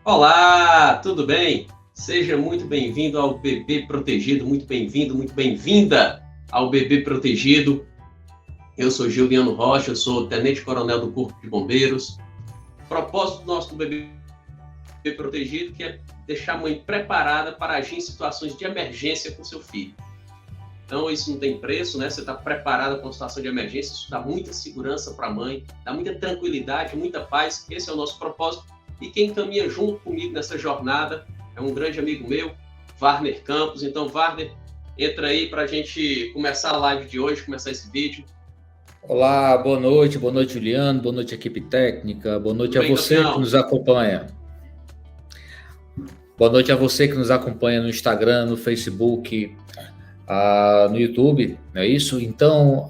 Olá, tudo bem? Seja muito bem-vindo ao Bebê Protegido, muito bem-vindo, muito bem-vinda ao Bebê Protegido. Eu sou Juliano Rocha, eu sou tenente-coronel do Corpo de Bombeiros. O propósito do nosso Bebê Protegido que é deixar a mãe preparada para agir em situações de emergência com seu filho. Então, isso não tem preço, né? Você está preparada para uma situação de emergência, isso dá muita segurança para a mãe, dá muita tranquilidade, muita paz. Esse é o nosso propósito. E quem caminha junto comigo nessa jornada é um grande amigo meu, Warner Campos. Então, Warner, entra aí para a gente começar a live de hoje, começar esse vídeo. Olá, boa noite, Juliano, boa noite, equipe técnica, boa Tudo noite a bem, você que campeão? nos acompanha. Boa noite a você que nos acompanha no Instagram, no Facebook, no YouTube, não é isso? Então,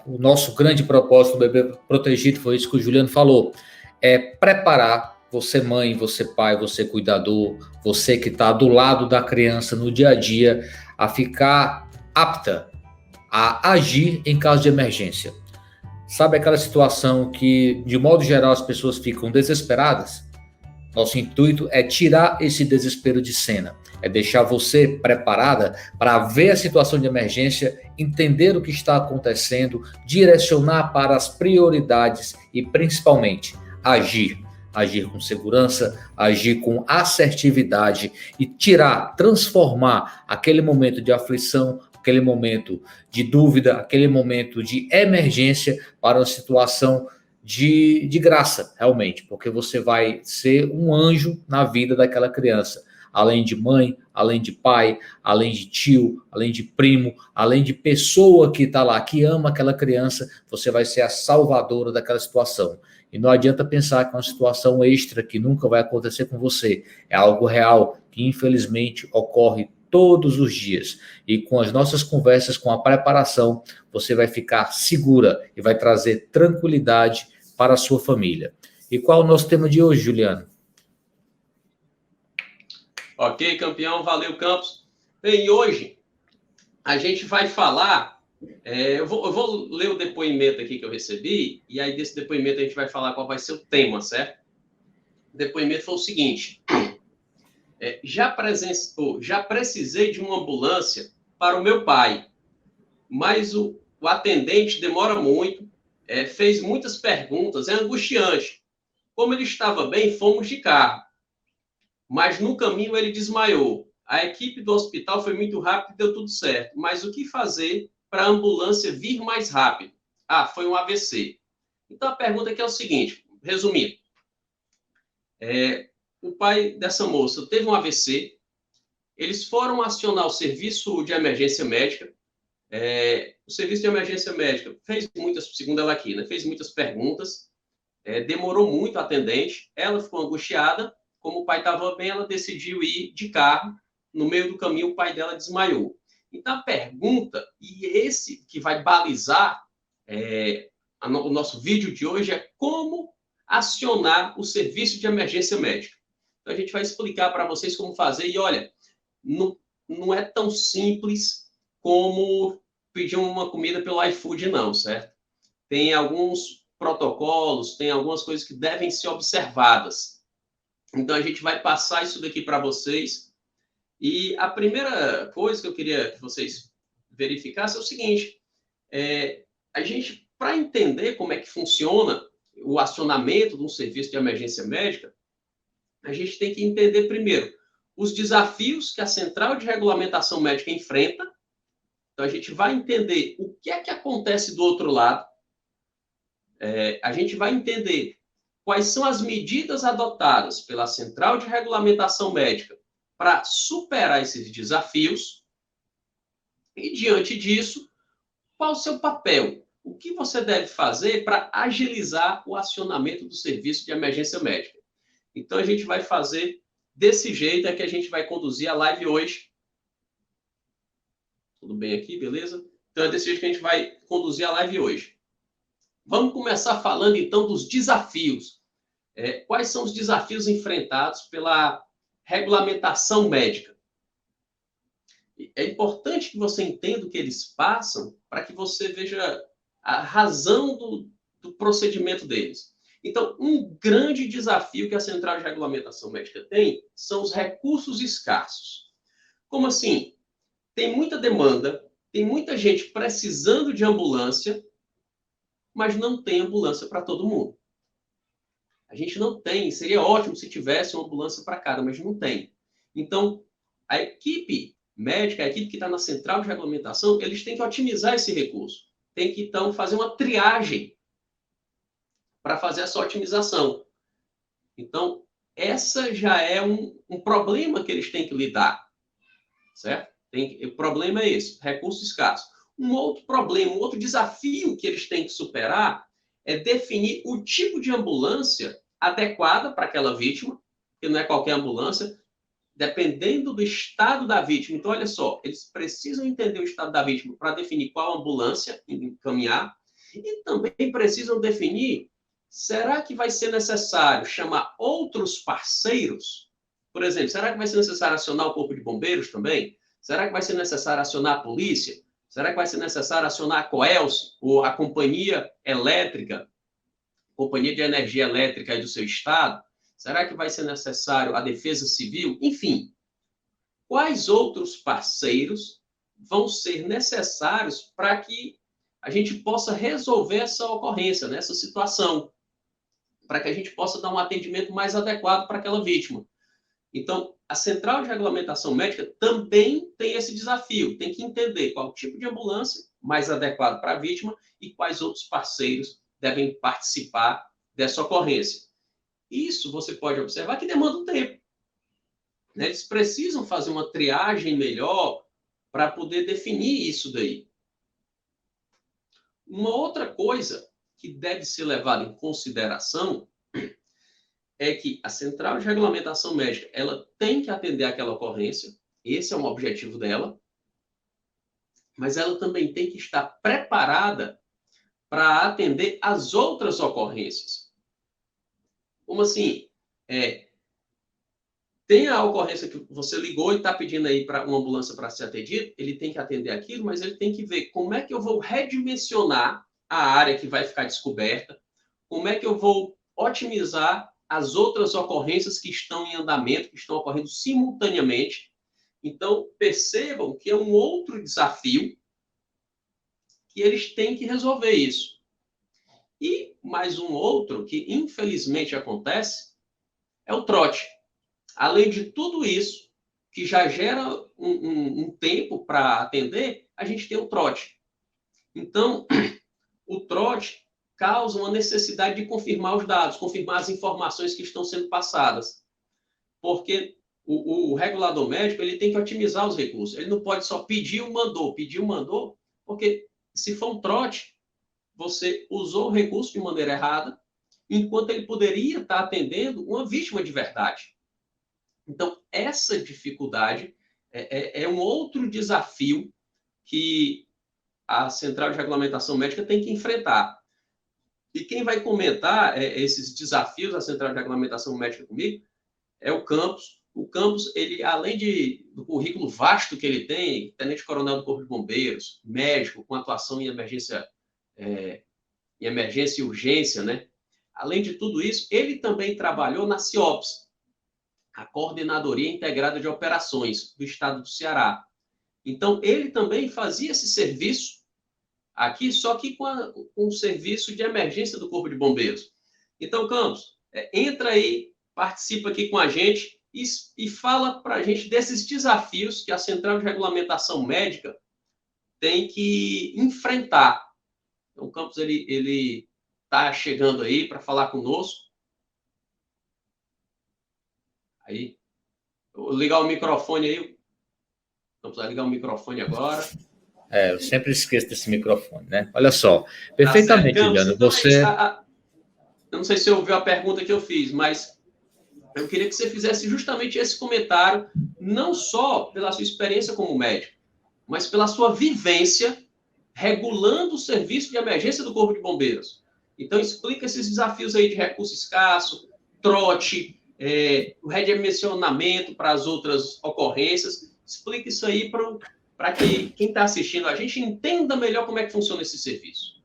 o nosso grande propósito do Bebê Protegido foi isso que o Juliano falou, é preparar você mãe, você pai, você cuidador, você que está do lado da criança no dia a dia, a ficar apta a agir em caso de emergência. Sabe aquela situação que, de modo geral, as pessoas ficam desesperadas? Nosso intuito é tirar esse desespero de cena, é deixar você preparada para ver a situação de emergência, entender o que está acontecendo, direcionar para as prioridades e, principalmente, agir. Agir com segurança, agir com assertividade e transformar aquele momento de aflição, aquele momento de dúvida, aquele momento de emergência para uma situação de graça, realmente, porque você vai ser um anjo na vida daquela criança. Além de mãe, além de pai, além de tio, além de primo, além de pessoa que está lá, que ama aquela criança, você vai ser a salvadora daquela situação. E não adianta pensar que é uma situação extra que nunca vai acontecer com você. É algo real que, infelizmente, ocorre todos os dias. E com as nossas conversas, com a preparação, você vai ficar segura e vai trazer tranquilidade para a sua família. E qual é o nosso tema de hoje, Juliano? Ok, campeão, valeu, Campos. Bem, e hoje a gente vai falar. Eu vou ler o depoimento aqui que eu recebi, e aí desse depoimento a gente vai falar qual vai ser o tema, certo? O depoimento foi o seguinte: já precisei de uma ambulância para o meu pai, mas o atendente demora muito, fez muitas perguntas, é angustiante. Como ele estava bem, fomos de carro, mas no caminho ele desmaiou. A equipe do hospital foi muito rápida e deu tudo certo, mas o que fazer para a ambulância vir mais rápido? Ah, foi um AVC. Então a pergunta aqui é o seguinte, resumindo, o pai dessa moça teve um AVC, eles foram acionar o serviço de emergência médica. O serviço de emergência médica fez muitas, segundo ela aqui, né, fez muitas perguntas, demorou muito a atendente, ela ficou angustiada, como o pai estava bem, ela decidiu ir de carro, no meio do caminho o pai dela desmaiou. Então a pergunta, e esse que vai balizar o nosso vídeo de hoje, é como acionar o serviço de emergência médica. Então a gente vai explicar para vocês como fazer, e olha, não, não é tão simples como pedir uma comida pelo iFood, não, certo? Tem alguns protocolos, tem algumas coisas que devem ser observadas. Então, a gente vai passar isso daqui para vocês. E a primeira coisa que eu queria que vocês verificassem é o seguinte: a gente, para entender como é que funciona o acionamento de um serviço de emergência médica, a gente tem que entender primeiro os desafios que a Central de Regulamentação Médica enfrenta. Então, a gente vai entender o que é que acontece do outro lado. A gente vai entender quais são as medidas adotadas pela Central de Regulamentação Médica para superar esses desafios. E, diante disso, qual o seu papel? O que você deve fazer para agilizar o acionamento do serviço de emergência médica? Então, a gente vai fazer desse jeito, é que a gente vai conduzir a live hoje. Tudo bem aqui, beleza? Então, é desse jeito que a gente vai conduzir a live hoje. Vamos começar falando, então, dos desafios. Quais são os desafios enfrentados pela regulamentação médica? É importante que você entenda o que eles passam para que você veja a razão do procedimento deles. Então, um grande desafio que a Central de Regulamentação Médica tem são os recursos escassos. Como assim? Tem muita demanda, tem muita gente precisando de ambulância, mas não tem ambulância para todo mundo. A gente não tem, seria ótimo se tivesse uma ambulância para cada, mas não tem. Então, a equipe médica, a equipe que está na central de regulamentação, eles têm que otimizar esse recurso. Tem que, então, fazer uma triagem para fazer essa otimização. Então, essa já é um problema que eles têm que lidar, certo? O problema é esse, recurso escasso. Um outro problema, um outro desafio que eles têm que superar é definir o tipo de ambulância adequada para aquela vítima, que não é qualquer ambulância, dependendo do estado da vítima. Então, olha só, eles precisam entender o estado da vítima para definir qual ambulância encaminhar e também precisam definir, será que vai ser necessário chamar outros parceiros? Por exemplo, será que vai ser necessário acionar o Corpo de Bombeiros também? Será que vai ser necessário acionar a polícia? Será que vai ser necessário acionar a Coelce, ou a companhia elétrica, companhia de energia elétrica aí do seu estado? Será que vai ser necessário a defesa civil? Enfim, quais outros parceiros vão ser necessários para que a gente possa resolver essa ocorrência, né, essa situação, para que a gente possa dar um atendimento mais adequado para aquela vítima? Então, a Central de Regulamentação Médica também tem esse desafio, tem que entender qual tipo de ambulância mais adequado para a vítima e quais outros parceiros devem participar dessa ocorrência. Isso você pode observar que demanda um tempo, né? Eles precisam fazer uma triagem melhor para poder definir isso daí. Uma outra coisa que deve ser levada em consideração é que a Central de Regulamentação Médica, ela tem que atender aquela ocorrência, esse é um objetivo dela, mas ela também tem que estar preparada para atender as outras ocorrências. Como assim? Tem a ocorrência que você ligou e está pedindo aí para uma ambulância para ser atendido, ele tem que atender aquilo, mas ele tem que ver como é que eu vou redimensionar a área que vai ficar descoberta, como é que eu vou otimizar as outras ocorrências que estão em andamento, que estão ocorrendo simultaneamente. Então, percebam que é um outro desafio que eles têm que resolver isso. E mais um outro que, infelizmente, acontece é o trote. Além de tudo isso, que já gera um tempo para atender, a gente tem o trote. Então, o trote causa uma necessidade de confirmar os dados, confirmar as informações que estão sendo passadas. Porque o regulador médico ele tem que otimizar os recursos. Ele não pode só pedir o mandou, porque se for um trote, você usou o recurso de maneira errada, enquanto ele poderia estar atendendo uma vítima de verdade. Então, essa dificuldade é um outro desafio que a Central de Regulamentação Médica tem que enfrentar. E quem vai comentar esses desafios da Central de Regulamentação Médica comigo é o Campos. O Campos, ele, além do currículo vasto que ele tem, tenente-coronel do Corpo de Bombeiros, médico com atuação em emergência e urgência, né? Além de tudo isso, ele também trabalhou na CIOPS, a Coordenadoria Integrada de Operações do Estado do Ceará. Então, ele também fazia esse serviço aqui, só que com o serviço de emergência do Corpo de Bombeiros. Então, Campos, entra aí, participa aqui com a gente e fala para a gente desses desafios que a Central de Regulamentação Médica tem que enfrentar. Então, o Campos, ele está chegando aí para falar conosco. Aí, vou ligar o microfone aí. Vamos ligar o microfone agora. Eu sempre esqueço desse microfone, né? Olha só, perfeitamente, Juliano. Então, você... Eu não sei se você ouviu a pergunta que eu fiz, mas eu queria que você fizesse justamente esse comentário, não só pela sua experiência como médico, mas pela sua vivência regulando o serviço de emergência do Corpo de Bombeiros. Então, explica esses desafios aí de recurso escasso, trote, o redimensionamento para as outras ocorrências. Explica isso aí para que quem está assistindo a gente entenda melhor como é que funciona esse serviço.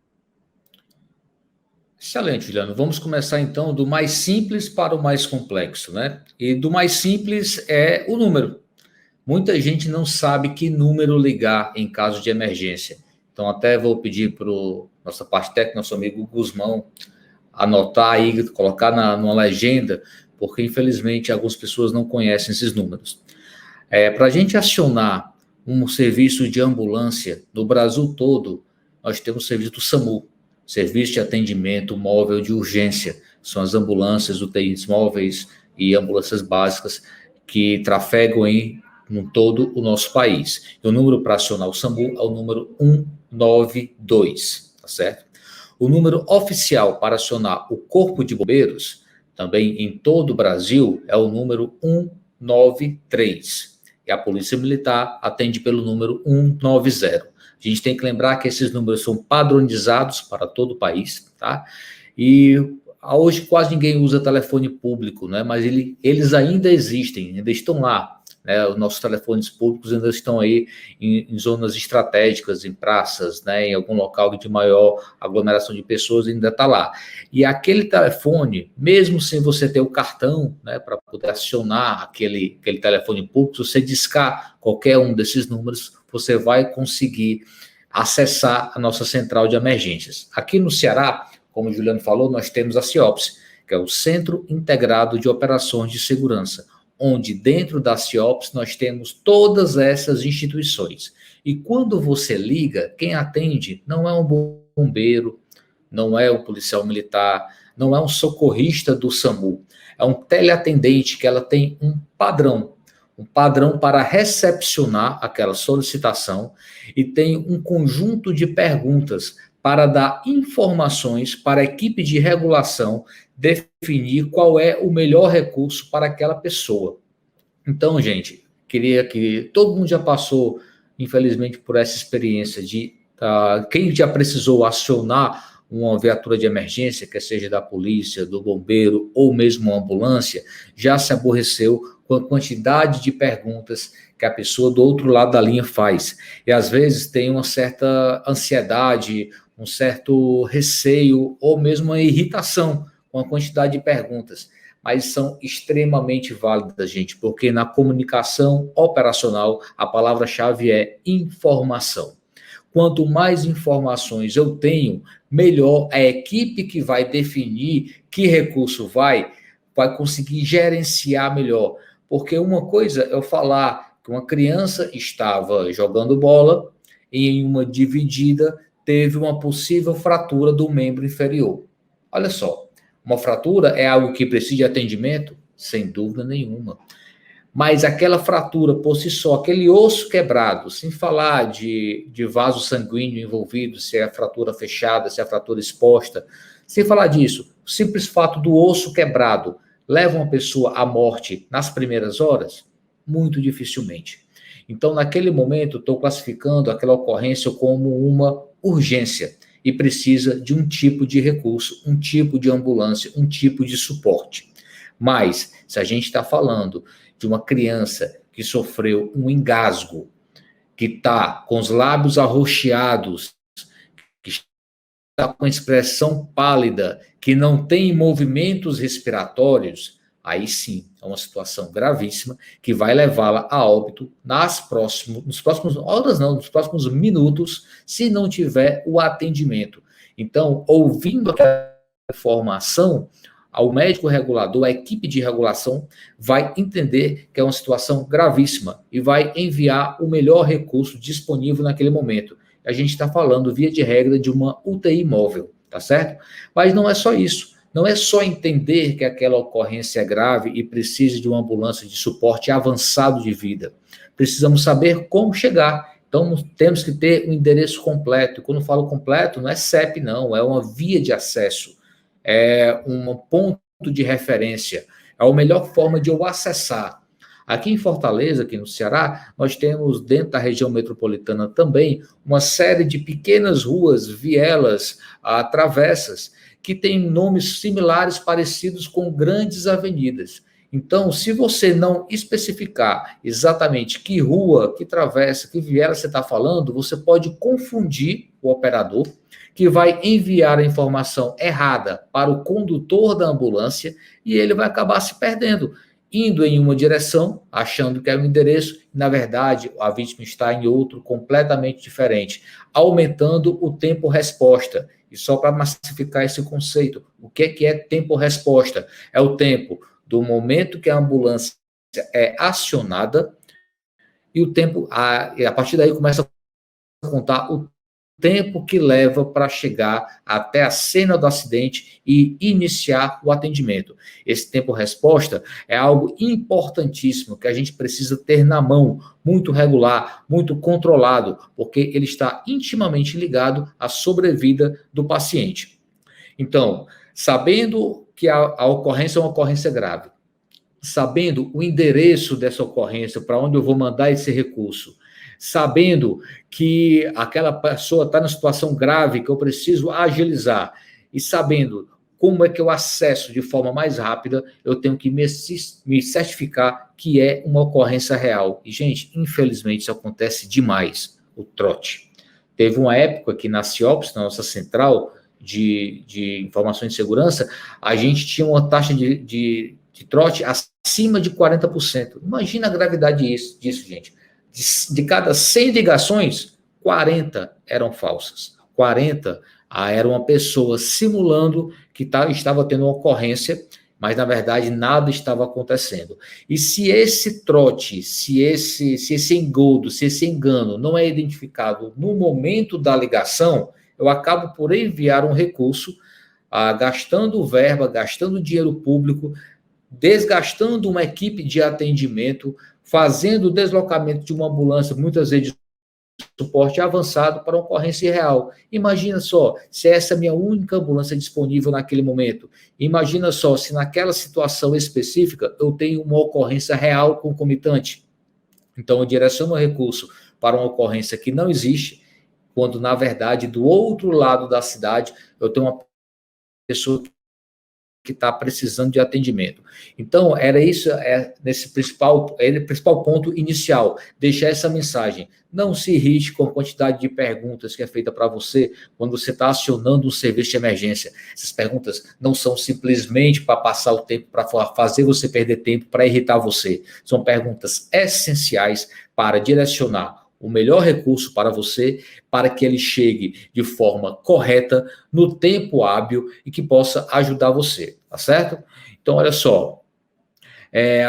Excelente, Juliano. Vamos começar então do mais simples para o mais complexo, né? E do mais simples é o número. Muita gente não sabe que número ligar em caso de emergência. Então, até vou pedir para nossa parte técnica, nosso amigo Guzmão, anotar aí, colocar numa legenda, porque infelizmente algumas pessoas não conhecem esses números. Para a gente acionar um serviço de ambulância no Brasil todo, nós temos o serviço do SAMU, Serviço de Atendimento Móvel de Urgência. São as ambulâncias, UTIs móveis e ambulâncias básicas que trafegam em todo o nosso país. E o número para acionar o SAMU é o número 192, tá certo? O número oficial para acionar o Corpo de Bombeiros, também em todo o Brasil, é o número 193. E a Polícia Militar atende pelo número 190. A gente tem que lembrar que esses números são padronizados para todo o país, tá? E hoje quase ninguém usa telefone público, né? Mas eles ainda existem, ainda estão lá. Né, os nossos telefones públicos ainda estão aí em zonas estratégicas, em praças, né, em algum local de maior aglomeração de pessoas, ainda está lá. E aquele telefone, mesmo sem você ter o cartão, né, para poder acionar aquele telefone público, se você discar qualquer um desses números, você vai conseguir acessar a nossa central de emergências. Aqui no Ceará, como o Juliano falou, nós temos a CIOPS, que é o Centro Integrado de Operações de Segurança, onde dentro da CIOPS nós temos todas essas instituições. E quando você liga, quem atende não é um bombeiro, não é um policial militar, não é um socorrista do SAMU, é um teleatendente que ela tem um padrão para recepcionar aquela solicitação e tem um conjunto de perguntas para dar informações para a equipe de regulação definir qual é o melhor recurso para aquela pessoa. Então, gente, queria que todo mundo já passou, infelizmente, por essa experiência de quem já precisou acionar uma viatura de emergência, quer seja da polícia, do bombeiro ou mesmo uma ambulância, já se aborreceu com a quantidade de perguntas que a pessoa do outro lado da linha faz. E às vezes tem uma certa ansiedade, um certo receio ou mesmo uma irritação com a quantidade de perguntas, mas são extremamente válidas, gente, porque na comunicação operacional a palavra-chave é informação. Quanto mais informações eu tenho, melhor a equipe que vai definir que recurso vai conseguir gerenciar melhor. Porque uma coisa é eu falar que uma criança estava jogando bola e em uma dividida teve uma possível fratura do membro inferior. Olha só. Uma fratura é algo que precisa de atendimento? Sem dúvida nenhuma. Mas aquela fratura por si só, aquele osso quebrado, sem falar de vaso sanguíneo envolvido, se é a fratura fechada, se é a fratura exposta, sem falar disso, o simples fato do osso quebrado leva uma pessoa à morte nas primeiras horas? Muito dificilmente. Então, naquele momento, estou classificando aquela ocorrência como uma urgência e precisa de um tipo de recurso, um tipo de ambulância, um tipo de suporte. Mas, se a gente está falando de uma criança que sofreu um engasgo, que está com os lábios arroxeados, que está com expressão pálida, que não tem movimentos respiratórios, aí sim, é uma situação gravíssima que vai levá-la a óbito nos próximos horas não, nos próximos minutos, se não tiver o atendimento. Então, ouvindo aquela informação, o médico regulador, a equipe de regulação vai entender que é uma situação gravíssima e vai enviar o melhor recurso disponível naquele momento. A gente está falando, via de regra, de uma UTI móvel, tá certo? Mas não é só isso. Não é só entender que aquela ocorrência é grave e precisa de uma ambulância de suporte avançado de vida. Precisamos saber como chegar. Então, temos que ter um endereço completo. Quando eu falo completo, não é CEP, não. É uma via de acesso. É um ponto de referência. É a melhor forma de eu acessar. Aqui em Fortaleza, aqui no Ceará, nós temos, dentro da região metropolitana também, uma série de pequenas ruas, vielas, travessas, que têm nomes similares, parecidos com grandes avenidas. Então, se você não especificar exatamente que rua, que travessa, que viela você está falando, você pode confundir o operador, que vai enviar a informação errada para o condutor da ambulância e ele vai acabar se perdendo, indo em uma direção, achando que é um endereço, e na verdade a vítima está em outro completamente diferente, aumentando o tempo-resposta. E só para massificar esse conceito, o que é tempo-resposta? É o tempo do momento que a ambulância é acionada e o tempo, a partir daí começa a contar o tempo que leva para chegar até a cena do acidente e iniciar o atendimento. Esse tempo-resposta é algo importantíssimo que a gente precisa ter na mão, muito regular, muito controlado, porque ele está intimamente ligado à sobrevida do paciente. Então, sabendo que a ocorrência é uma ocorrência grave, sabendo o endereço dessa ocorrência, para onde eu vou mandar esse recurso, sabendo que aquela pessoa está na situação grave, que eu preciso agilizar, e sabendo como é que eu acesso de forma mais rápida, eu tenho que me certificar que é uma ocorrência real. E, gente, infelizmente isso acontece demais, o trote. Teve uma época que na CIOPS, na nossa central de informações de segurança, a gente tinha uma taxa de trote acima de 40%. Imagina a gravidade disso, gente. De cada 100 ligações, 40 eram falsas. 40 era uma pessoa simulando que estava tendo uma ocorrência, mas na verdade nada estava acontecendo. E se esse trote, se esse engodo, se esse engano não é identificado no momento da ligação, eu acabo por enviar um recurso, gastando verba, gastando dinheiro público, desgastando uma equipe de atendimento, fazendo o deslocamento de uma ambulância, muitas vezes de suporte avançado, para uma ocorrência real. Imagina só, se essa é a minha única ambulância disponível naquele momento. Imagina só, se naquela situação específica eu tenho uma ocorrência real concomitante. Então, eu direciono o recurso para uma ocorrência que não existe, quando, na verdade, do outro lado da cidade, eu tenho uma pessoa que está precisando de atendimento. Então, era isso, nesse principal ponto inicial, deixar essa mensagem. Não se irrite com a quantidade de perguntas que é feita para você quando você está acionando um serviço de emergência. Essas perguntas não são simplesmente para passar o tempo, para fazer você perder tempo, para irritar você. São perguntas essenciais para direcionar o melhor recurso para você, para que ele chegue de forma correta, no tempo hábil e que possa ajudar você, tá certo? Então, olha só,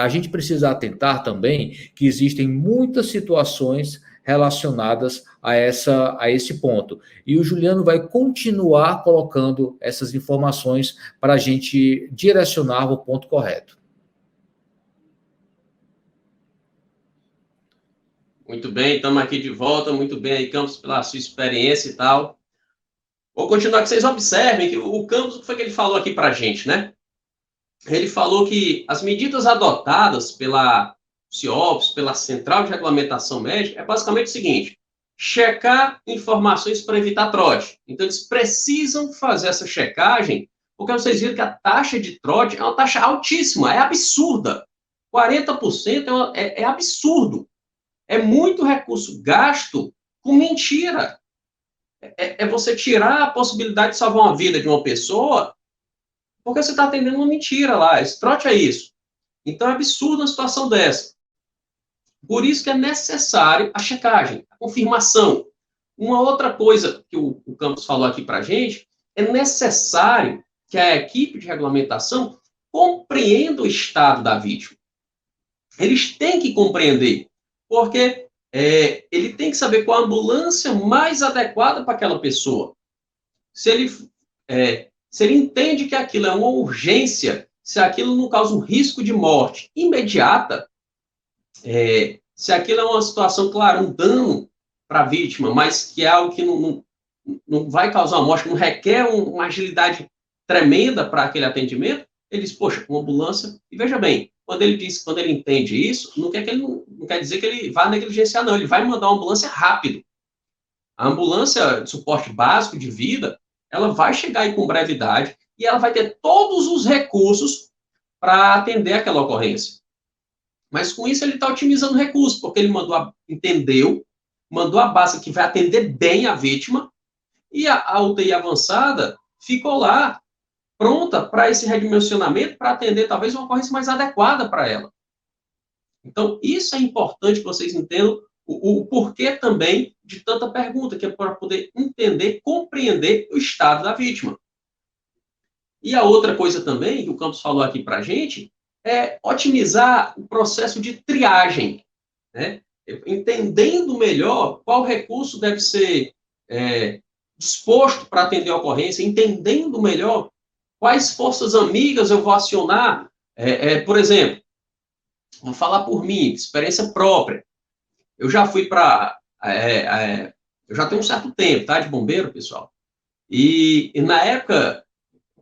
a gente precisa atentar também que existem muitas situações relacionadas a esse ponto. E o Juliano vai continuar colocando essas informações para a gente direcionar o ponto correto. Muito bem, estamos aqui de volta. Muito bem aí, Campos, pela sua experiência e tal. Vou continuar que vocês observem que o Campos, o que foi que ele falou aqui para a gente, né? Ele falou que as medidas adotadas pela CIOPS, pela Central de Regulamentação Médica, é basicamente o seguinte: checar informações para evitar trote. Então, eles precisam fazer essa checagem, porque vocês viram que a taxa de trote é uma taxa altíssima, é absurda. 40% é absurdo. É muito recurso gasto com mentira. É você tirar a possibilidade de salvar uma vida de uma pessoa porque você está atendendo uma mentira lá. Esse trote é isso. Então é absurdo uma situação dessa. Por isso que é necessário a checagem, a confirmação. Uma outra coisa que o Campos falou aqui para a gente, é necessário que a equipe de regulamentação compreenda o estado da vítima. Eles têm que compreender. Porque ele tem que saber qual a ambulância mais adequada para aquela pessoa. Se ele entende que aquilo é uma urgência, se aquilo não causa um risco de morte imediata, se aquilo é uma situação, claro, um dano para a vítima, mas que é algo que não vai causar uma morte, não requer uma agilidade tremenda para aquele atendimento, ele diz, poxa, uma ambulância, e veja bem, quando ele entende isso, não quer dizer que ele vai negligenciar, não. Ele vai mandar uma ambulância rápido. A ambulância de suporte básico de vida, ela vai chegar aí com brevidade e ela vai ter todos os recursos para atender aquela ocorrência. Mas com isso ele está otimizando recursos, porque ele mandou a base que vai atender bem a vítima, e a UTI avançada ficou lá, pronta para esse redimensionamento, para atender talvez uma ocorrência mais adequada para ela. Então, isso é importante que vocês entendam o porquê também de tanta pergunta, que é para poder entender, compreender o estado da vítima. E a outra coisa também, que o Campos falou aqui para a gente, é otimizar o processo de triagem, né? Entendendo melhor qual recurso deve ser disposto para atender a ocorrência, entendendo melhor quais forças amigas eu vou acionar. Por exemplo, vou falar por mim, experiência própria. Eu já fui para... eu já tenho um certo tempo, tá, de bombeiro, pessoal. E na época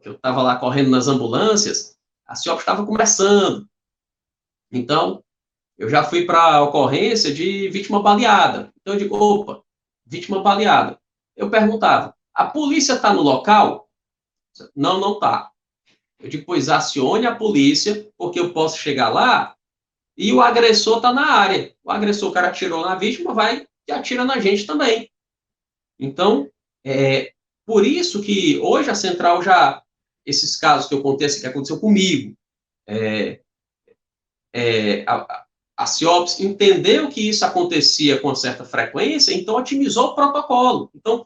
que eu estava lá correndo nas ambulâncias, a CIOP estava começando. Então, eu já fui para a ocorrência de vítima baleada. Então, eu digo, opa, vítima baleada. Eu perguntava, a polícia está no local? Não, não está. Eu digo, pois acione a polícia, porque eu posso chegar lá e o agressor está na área. O agressor, o cara atirou na vítima, vai e atira na gente também. Então, por isso que hoje a central já, esses casos que eu contei, assim, que aconteceu comigo, a CIOPS entendeu que isso acontecia com uma certa frequência, então otimizou o protocolo. Então,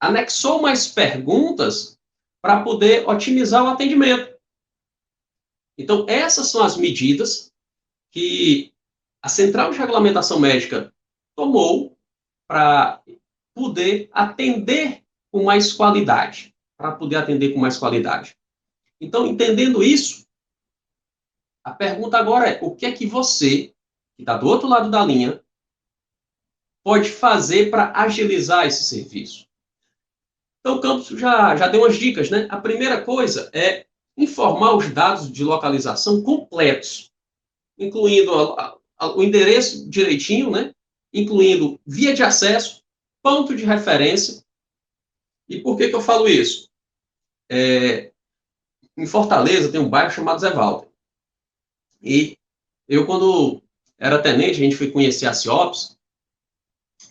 anexou mais perguntas para poder otimizar o atendimento. Então, essas são as medidas que a Central de Regulamentação Médica tomou para poder atender com mais qualidade. Então, entendendo isso, a pergunta agora é, o que é que você, que está do outro lado da linha, pode fazer para agilizar esse serviço? Então, o Campos já deu umas dicas, né? A primeira coisa é informar os dados de localização completos, incluindo o endereço direitinho, né? Incluindo via de acesso, ponto de referência. E por que eu falo isso? Em Fortaleza tem um bairro chamado Zé Walter. E eu, quando era tenente, a gente foi conhecer a CIOPS,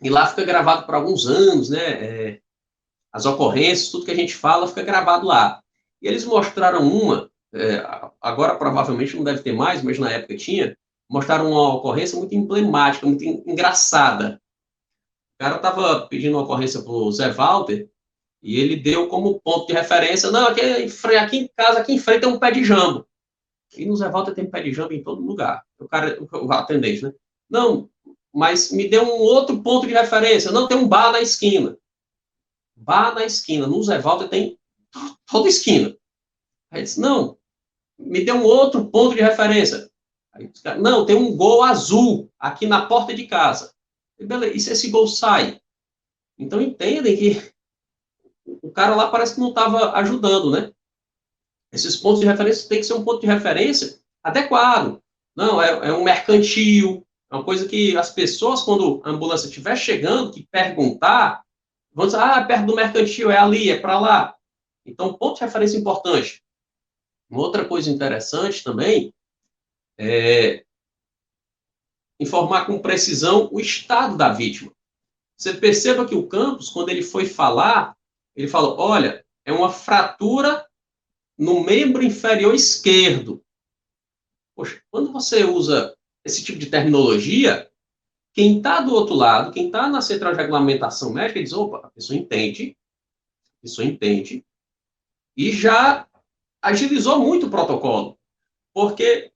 e lá fica gravado por alguns anos, né? As ocorrências, tudo que a gente fala fica gravado lá. E eles mostraram agora provavelmente não deve ter mais, mas na época tinha, mostraram uma ocorrência muito emblemática, muito engraçada. O cara estava pedindo uma ocorrência para o Zé Walter, e ele deu como ponto de referência, não, aqui em casa, aqui em frente tem um pé de jambo. E no Zé Walter tem pé de jambo em todo lugar. O atendente, né? Não, mas me deu um outro ponto de referência. Não, tem um bar na esquina. Bar na esquina. No Zé Walter tem toda esquina. Aí disse, não, me deu um outro ponto de referência. Aí disse, não, tem um gol azul aqui na porta de casa. E beleza, e se esse gol sai? Então entendem que o cara lá parece que não estava ajudando, né? Esses pontos de referência tem que ser um ponto de referência adequado. Não, é um mercantil, é uma coisa que as pessoas, quando a ambulância estiver chegando, que perguntar, vão dizer, perto do mercantil, é ali, é para lá. Então, ponto de referência importante. Uma outra coisa interessante também é informar com precisão o estado da vítima. Você perceba que o Campos, quando ele foi falar, ele falou, olha, é uma fratura no membro inferior esquerdo. Poxa, quando você usa esse tipo de terminologia, quem está do outro lado, quem está na central de regulamentação médica, diz, opa, a pessoa entende, e já agilizou muito o protocolo. Porque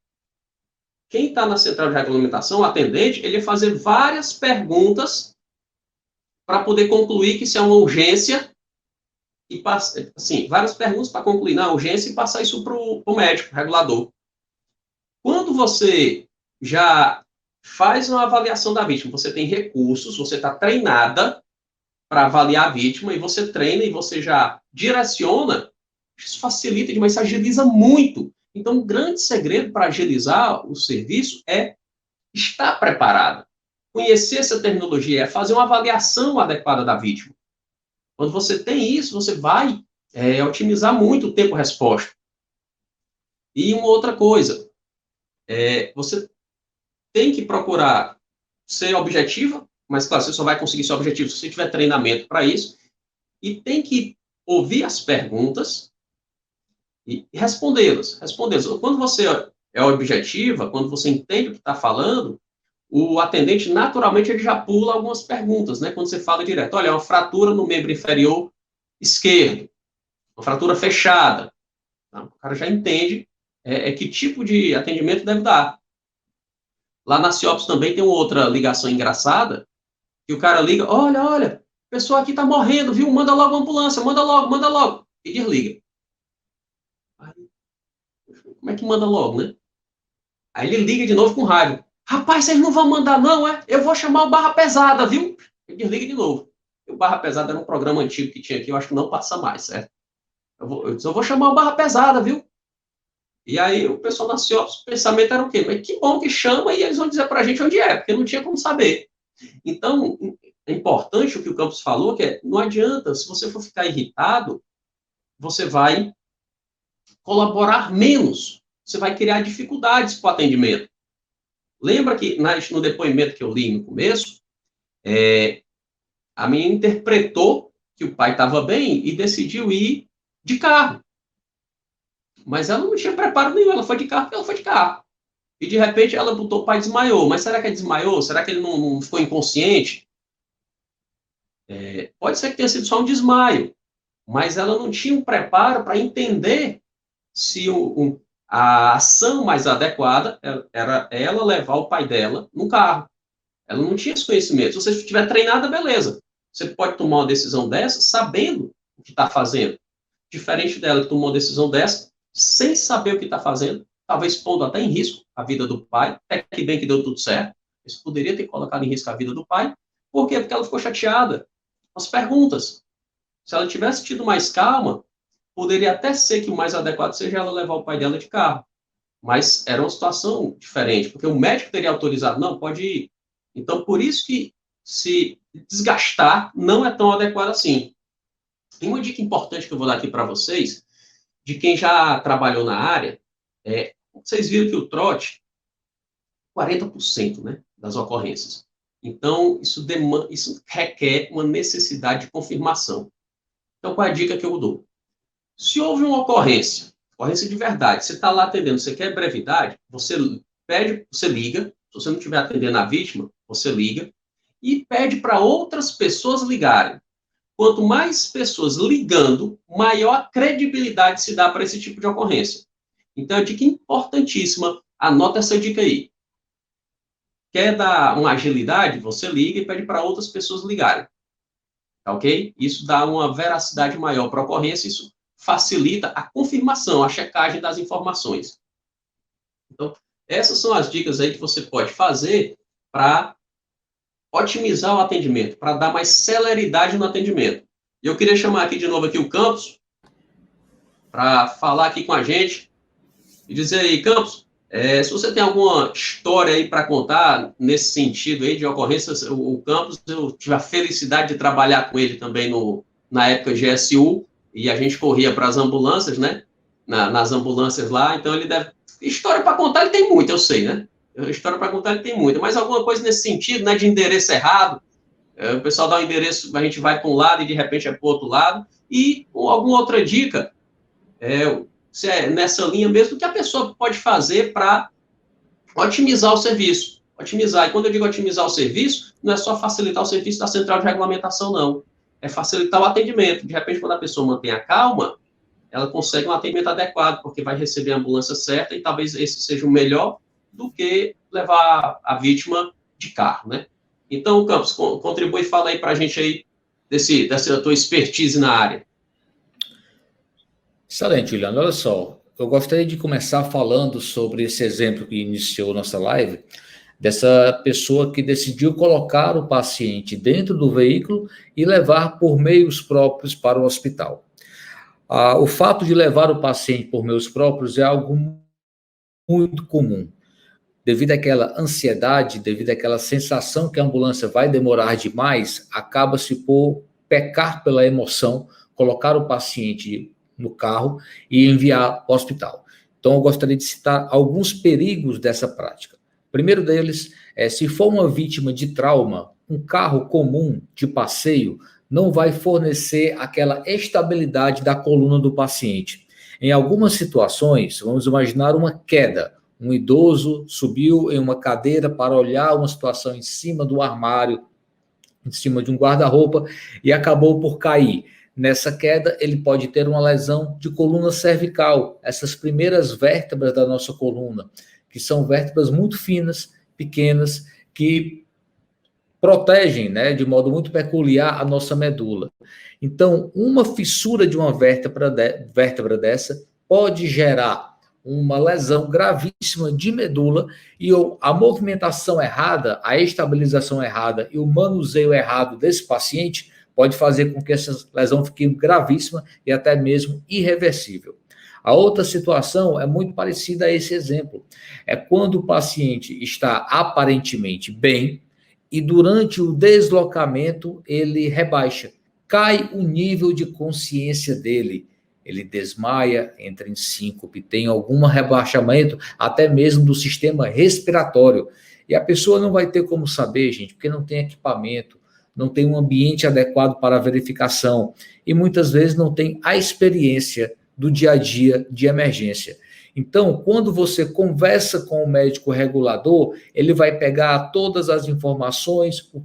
quem está na central de regulamentação, o atendente, ele ia fazer várias perguntas para poder concluir que isso é uma urgência, e assim, várias perguntas para concluir na urgência e passar isso para o médico, regulador. Quando você já faz uma avaliação da vítima, você tem recursos, você está treinada para avaliar a vítima, e você treina e você já direciona, isso facilita demais, isso agiliza muito. Então, o grande segredo para agilizar o serviço é estar preparado. Conhecer essa terminologia, é fazer uma avaliação adequada da vítima. Quando você tem isso, você vai otimizar muito o tempo-resposta. E uma outra coisa, você tem que procurar ser objetiva, mas, claro, você só vai conseguir ser objetivo se você tiver treinamento para isso, e tem que ouvir as perguntas e respondê-las. Quando você é objetiva, quando você entende o que está falando, o atendente, naturalmente, ele já pula algumas perguntas, né? Quando você fala direto, olha, é uma fratura no membro inferior esquerdo, uma fratura fechada. Tá? O cara já entende que tipo de atendimento deve dar. Lá na CIOPS também tem outra ligação engraçada, que o cara liga, olha, a pessoa aqui está morrendo, viu? Manda logo a ambulância, manda logo. E desliga. Aí, como é que manda logo, né? Aí ele liga de novo com raiva. Rapaz, vocês não vão mandar não, é? Eu vou chamar o Barra Pesada, viu? Ele desliga de novo. O Barra Pesada era um programa antigo que tinha aqui, eu acho que não passa mais, certo? Eu vou chamar o Barra Pesada, viu? E aí o pessoal na CIOPS, o pensamento era o quê? Mas que bom que chama e eles vão dizer pra gente onde é, porque não tinha como saber. Então, é importante o que o Campos falou, que não adianta, se você for ficar irritado, você vai colaborar menos, você vai criar dificuldades para o atendimento. Lembra que no depoimento que eu li no começo, a menina interpretou que o pai estava bem e decidiu ir de carro. Mas ela não tinha preparo nenhum, ela foi de carro porque ela foi de carro. E de repente ela botou o pai desmaiou. Mas será que ele desmaiou? Será que ele não ficou inconsciente? Pode ser que tenha sido só um desmaio, mas ela não tinha um preparo para entender se a ação mais adequada era ela levar o pai dela no carro. Ela não tinha esse conhecimento. Se você estiver treinada, beleza. Você pode tomar uma decisão dessa sabendo o que está fazendo. Diferente dela que tomou uma decisão dessa sem saber o que está fazendo, talvez pondo até em risco a vida do pai, até que bem que deu tudo certo. Isso poderia ter colocado em risco a vida do pai. Por quê? Porque ela ficou chateada com as perguntas. Se ela tivesse tido mais calma, poderia até ser que o mais adequado seja ela levar o pai dela de carro. Mas era uma situação diferente, porque o médico teria autorizado, não, pode ir. Então, por isso que se desgastar não é tão adequado assim. E uma dica importante que eu vou dar aqui para vocês, de quem já trabalhou na área, vocês viram que o trote, 40%, né, das ocorrências. Então, isso requer uma necessidade de confirmação. Então, qual é a dica que eu dou? Se houve uma ocorrência de verdade, você está lá atendendo, você quer brevidade, você liga, se você não estiver atendendo a vítima, você liga, e pede para outras pessoas ligarem. Quanto mais pessoas ligando, maior a credibilidade se dá para esse tipo de ocorrência. Então, é uma dica importantíssima, anota essa dica aí. Quer dar uma agilidade? Você liga e pede para outras pessoas ligarem. Tá ok? Isso dá uma veracidade maior para a ocorrência, isso facilita a confirmação, a checagem das informações. Então, essas são as dicas aí que você pode fazer para otimizar o atendimento, para dar mais celeridade no atendimento. E eu queria chamar aqui de novo aqui o Campos, para falar aqui com a gente, e dizer aí, Campos, se você tem alguma história aí para contar nesse sentido aí de ocorrências, o Campos, eu tive a felicidade de trabalhar com ele também na época GSU, e a gente corria para as ambulâncias, né? Nas ambulâncias lá, então ele deve... História para contar ele tem muita, eu sei, né? História para contar ele tem muita, mas alguma coisa nesse sentido, né? De endereço errado, o pessoal dá um endereço, a gente vai para um lado e de repente é para o outro lado, e alguma outra dica, se é nessa linha mesmo, que a pessoa pode fazer para otimizar o serviço. Otimizar, e quando eu digo otimizar o serviço, não é só facilitar o serviço da central de regulamentação, não. É facilitar o atendimento. De repente, quando a pessoa mantém a calma, ela consegue um atendimento adequado, porque vai receber a ambulância certa, e talvez esse seja o melhor do que levar a vítima de carro, né? Então, Campos, contribui e fala aí para a gente aí dessa tua expertise na área. Excelente, Juliano. Olha só, eu gostaria de começar falando sobre esse exemplo que iniciou nossa live, dessa pessoa que decidiu colocar o paciente dentro do veículo e levar por meios próprios para o hospital. O fato de levar o paciente por meios próprios é algo muito comum. Devido àquela ansiedade, devido àquela sensação que a ambulância vai demorar demais, acaba-se por pecar pela emoção, colocar o paciente no carro e enviar para o hospital. Então, eu gostaria de citar alguns perigos dessa prática. O primeiro deles é, se for uma vítima de trauma, um carro comum de passeio não vai fornecer aquela estabilidade da coluna do paciente. Em algumas situações, vamos imaginar uma queda. Um idoso subiu em uma cadeira para olhar uma situação em cima do armário, em cima de um guarda-roupa, e acabou por cair. Nessa queda, ele pode ter uma lesão de coluna cervical, essas primeiras vértebras da nossa coluna, que são vértebras muito finas, pequenas, que protegem, né, de modo muito peculiar a nossa medula. Então, uma fissura de uma vértebra dessa pode gerar uma lesão gravíssima de medula e a movimentação errada, a estabilização errada e o manuseio errado desse paciente pode fazer com que essa lesão fique gravíssima e até mesmo irreversível. A outra situação é muito parecida a esse exemplo. É quando o paciente está aparentemente bem e durante o deslocamento ele rebaixa, cai o nível de consciência dele. Ele desmaia, entra em síncope, tem algum rebaixamento até mesmo do sistema respiratório. E a pessoa não vai ter como saber, gente, porque não tem equipamento, não tem um ambiente adequado para a verificação e muitas vezes não tem a experiência do dia a dia de emergência. Então, quando você conversa com o médico regulador, ele vai pegar todas as informações, o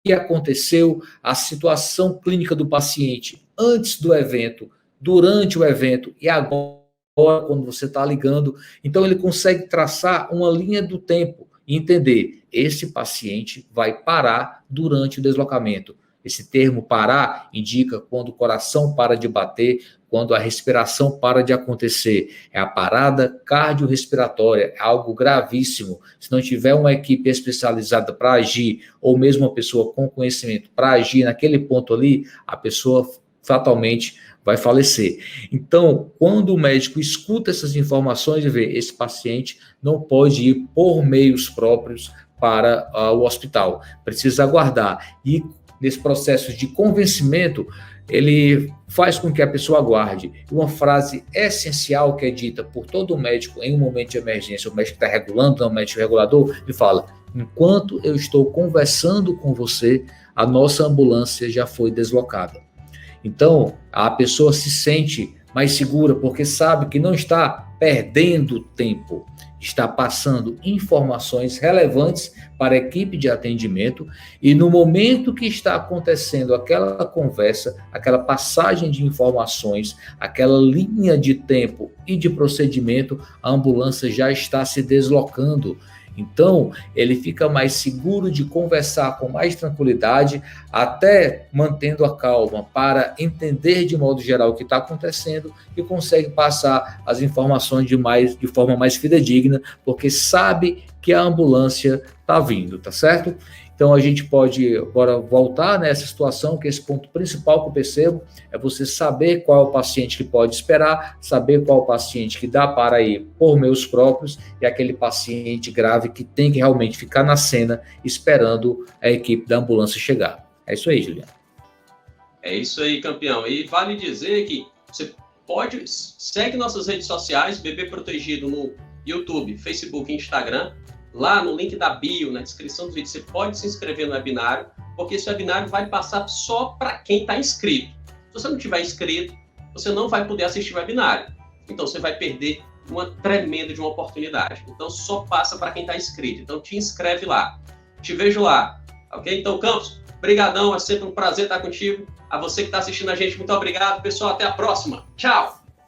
que aconteceu, a situação clínica do paciente antes do evento, durante o evento e agora, quando você está ligando. Então, ele consegue traçar uma linha do tempo e entender, esse paciente vai parar durante o deslocamento. Esse termo parar indica quando o coração para de bater, quando a respiração para de acontecer. É a parada cardiorrespiratória, é algo gravíssimo. Se não tiver uma equipe especializada para agir, ou mesmo uma pessoa com conhecimento para agir naquele ponto ali, a pessoa fatalmente vai falecer. Então, quando o médico escuta essas informações e vê, esse paciente não pode ir por meios próprios para o hospital, precisa aguardar. E nesse processo de convencimento, ele faz com que a pessoa aguarde. Uma frase essencial que é dita por todo médico em um momento de emergência, o médico está regulando, não o médico regulador, ele fala, enquanto eu estou conversando com você, a nossa ambulância já foi deslocada. Então, a pessoa se sente mais segura, porque sabe que não está perdendo tempo, está passando informações relevantes para a equipe de atendimento e no momento que está acontecendo aquela conversa, aquela passagem de informações, aquela linha de tempo e de procedimento, a ambulância já está se deslocando. Então, ele fica mais seguro de conversar com mais tranquilidade, até mantendo a calma para entender de modo geral o que está acontecendo e consegue passar as informações de forma mais fidedigna, porque sabe que a ambulância está vindo, tá certo? Então, a gente pode agora voltar nessa situação, que esse ponto principal que eu percebo é você saber qual é o paciente que pode esperar, saber qual é o paciente que dá para ir por meios próprios e aquele paciente grave que tem que realmente ficar na cena esperando a equipe da ambulância chegar. É isso aí, Juliano. É isso aí, campeão. E vale dizer que você segue nossas redes sociais, Bebê Protegido no YouTube, Facebook e Instagram. Lá no link da bio, na descrição do vídeo, você pode se inscrever no webinário, porque esse webinário vai passar só para quem está inscrito. Se você não tiver inscrito, você não vai poder assistir o webinário. Então, você vai perder uma tremenda de uma oportunidade. Então, só passa para quem está inscrito. Então, te inscreve lá. Te vejo lá. Ok? Então, Campos, brigadão. É sempre um prazer estar contigo. A você que está assistindo a gente, muito obrigado. Pessoal, até a próxima. Tchau!